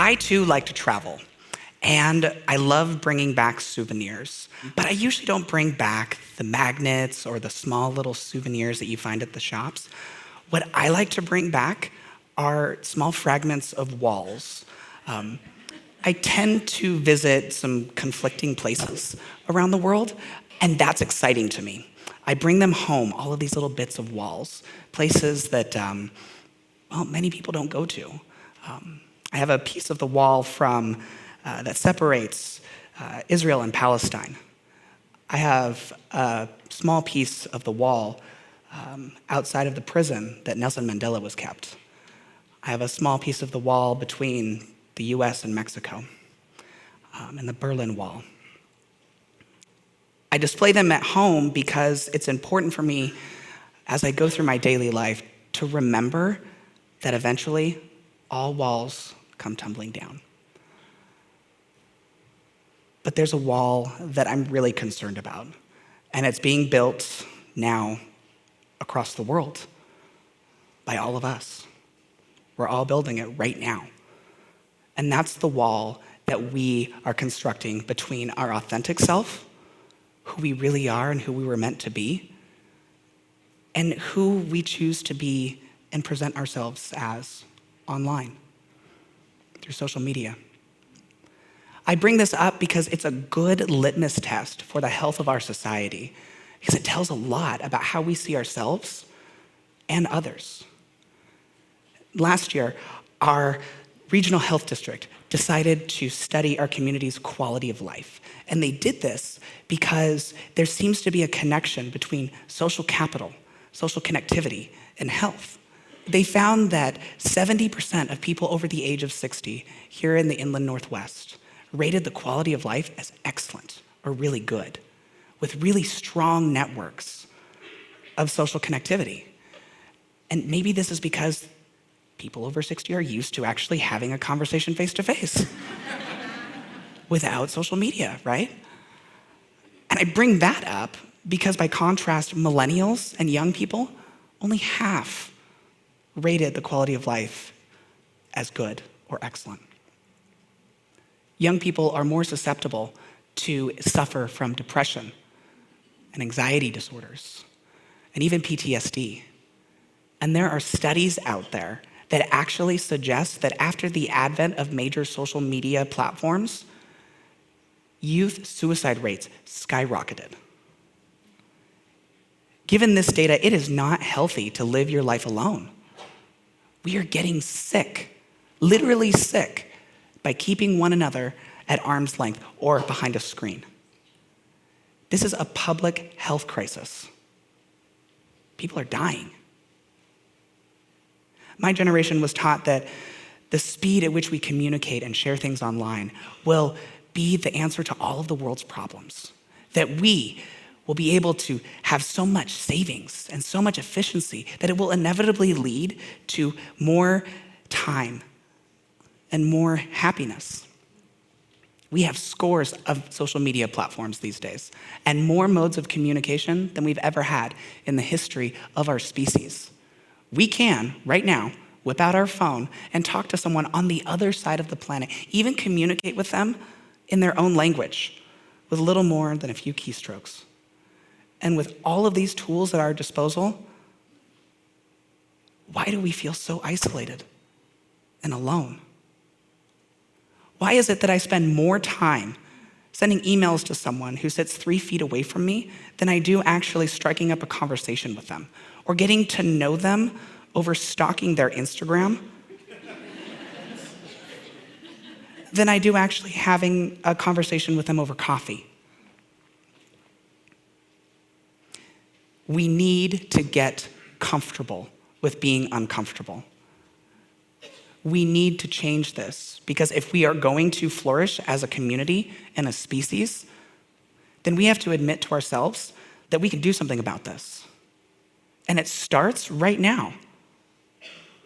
I too like to travel, and I love bringing back souvenirs, but I usually don't bring back the magnets or the small little souvenirs that you find at the shops. What I like to bring back are small fragments of walls. I tend to visit some conflicting places around the world, and that's exciting to me. I bring them home, all of these little bits of walls, places that, many people don't go to. I have a piece of the wall that separates Israel and Palestine. I have a small piece of the wall outside of the prison that Nelson Mandela was kept. I have a small piece of the wall between the US and Mexico, and the Berlin Wall. I display them at home because it's important for me as I go through my daily life to remember that eventually all walls come tumbling down. But there's a wall that I'm really concerned about, and it's being built now across the world by all of us. We're all building it right now. And that's the wall that we are constructing between our authentic self, who we really are and who we were meant to be, and who we choose to be and present ourselves as online through social media. I bring this up because it's a good litmus test for the health of our society, because it tells a lot about how we see ourselves and others. Last year, our regional health district decided to study our community's quality of life. And they did this because there seems to be a connection between social capital, social connectivity, and health. They found that 70% of people over the age of 60 here in the inland Northwest rated the quality of life as excellent or really good, with really strong networks of social connectivity. And maybe this is because people over 60 are used to actually having a conversation face-to-face without social media, right? And I bring that up because by contrast, millennials and young people, only half rated the quality of life as good or excellent. Young people are more susceptible to suffer from depression and anxiety disorders, and even PTSD. And there are studies out there that actually suggest that after the advent of major social media platforms, youth suicide rates skyrocketed. Given this data, it is not healthy to live your life alone. We are getting sick, literally sick, by keeping one another at arm's length or behind a screen. This is a public health crisis. People are dying. My generation was taught that the speed at which we communicate and share things online will be the answer to all of the world's problems. That we will be able to have so much savings and so much efficiency that it will inevitably lead to more time and more happiness. We have scores of social media platforms these days and more modes of communication than we've ever had in the history of our species. We can, right now, whip out our phone and talk to someone on the other side of the planet, even communicate with them in their own language with little more than a few keystrokes. And with all of these tools at our disposal, why do we feel so isolated and alone? Why is it that I spend more time sending emails to someone who sits 3 feet away from me than I do actually striking up a conversation with them or getting to know them over stalking their Instagram than I do actually having a conversation with them over coffee? We need to get comfortable with being uncomfortable. We need to change this because if we are going to flourish as a community and a species, then we have to admit to ourselves that we can do something about this. And it starts right now.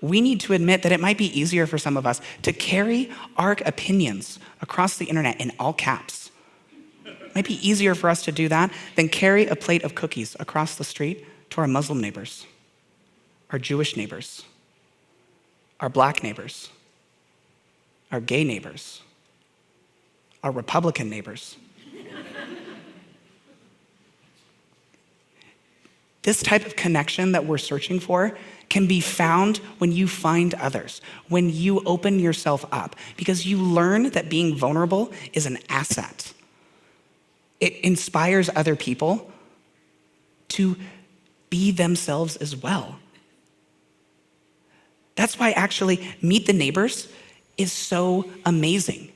We need to admit that it might be easier for some of us to carry our opinions across the internet in all caps. It might be easier for us to do that than carry a plate of cookies across the street to our Muslim neighbors, our Jewish neighbors, our Black neighbors, our gay neighbors, our Republican neighbors. This type of connection that we're searching for can be found when you find others, when you open yourself up, because you learn that being vulnerable is an asset. It inspires other people to be themselves as well. That's why actually Meet the Neighbors is so amazing.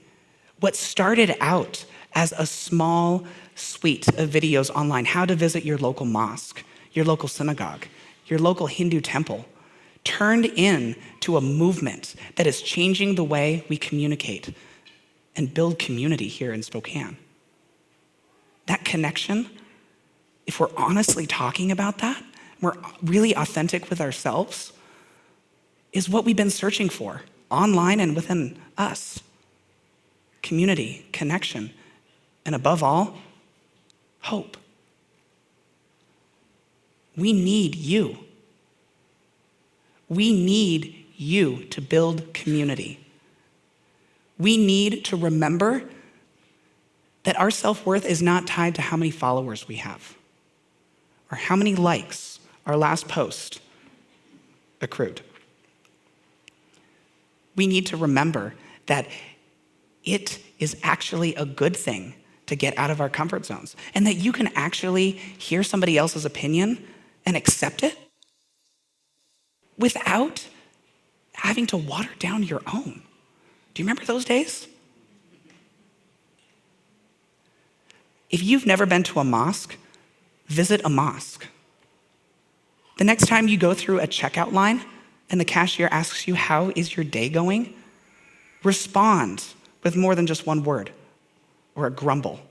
What started out as a small suite of videos online, how to visit your local mosque, your local synagogue, your local Hindu temple, turned into a movement that is changing the way we communicate and build community here in Spokane. That connection, if we're honestly talking about that, we're really authentic with ourselves, is what we've been searching for online and within us. Community, connection, and above all, hope. We need you. We need you to build community. We need to remember that our self-worth is not tied to how many followers we have or how many likes our last post accrued. We need to remember that it is actually a good thing to get out of our comfort zones, and that you can actually hear somebody else's opinion and accept it without having to water down your own. Do you remember those days? If you've never been to a mosque, visit a mosque. The next time you go through a checkout line and the cashier asks you, "How is your day going?" respond with more than just one word or a grumble.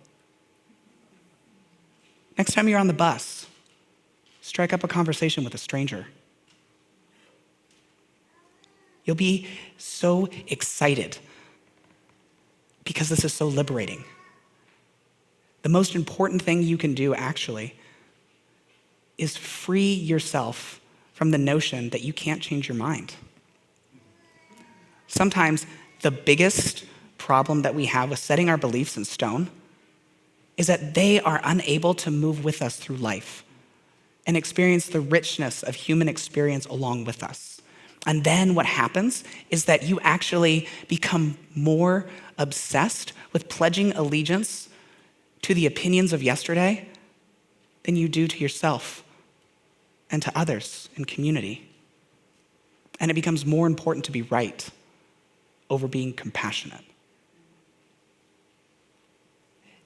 Next time you're on the bus, strike up a conversation with a stranger. You'll be so excited because this is so liberating. The most important thing you can do, actually, is free yourself from the notion that you can't change your mind. Sometimes the biggest problem that we have with setting our beliefs in stone is that they are unable to move with us through life and experience the richness of human experience along with us. And then what happens is that you actually become more obsessed with pledging allegiance to the opinions of yesterday than you do to yourself and to others in community. And it becomes more important to be right over being compassionate.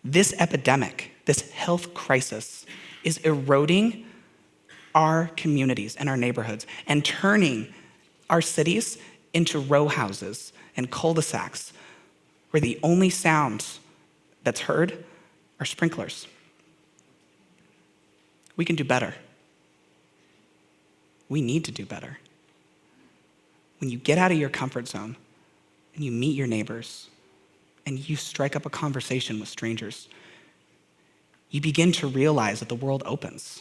This epidemic, this health crisis, is eroding our communities and our neighborhoods and turning our cities into row houses and cul-de-sacs where the only sounds that's heard are sprinklers. We can do better. We need to do better. When you get out of your comfort zone and you meet your neighbors and you strike up a conversation with strangers, you begin to realize that the world opens.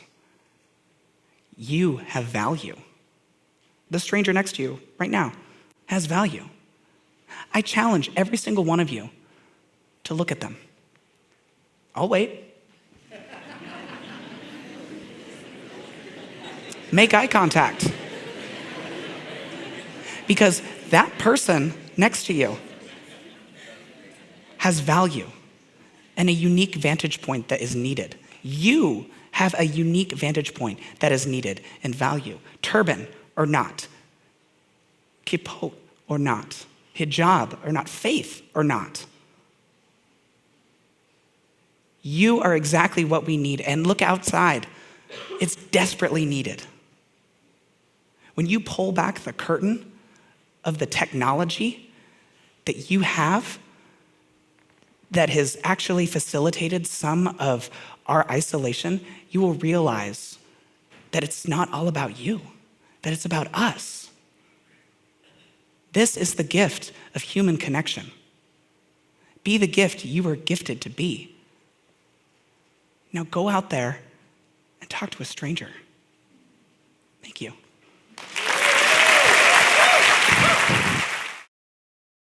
You have value. The stranger next to you right now has value. I challenge every single one of you to look at them. I'll wait. Make eye contact. Because that person next to you has value and a unique vantage point that is needed. You have a unique vantage point that is needed and value. Turban or not, kippot or not, hijab or not, faith or not. You are exactly what we need. And look outside. It's desperately needed. When you pull back the curtain of the technology that you have that has actually facilitated some of our isolation, you will realize that it's not all about you, that it's about us. This is the gift of human connection. Be the gift you were gifted to be. Now go out there and talk to a stranger. Thank you.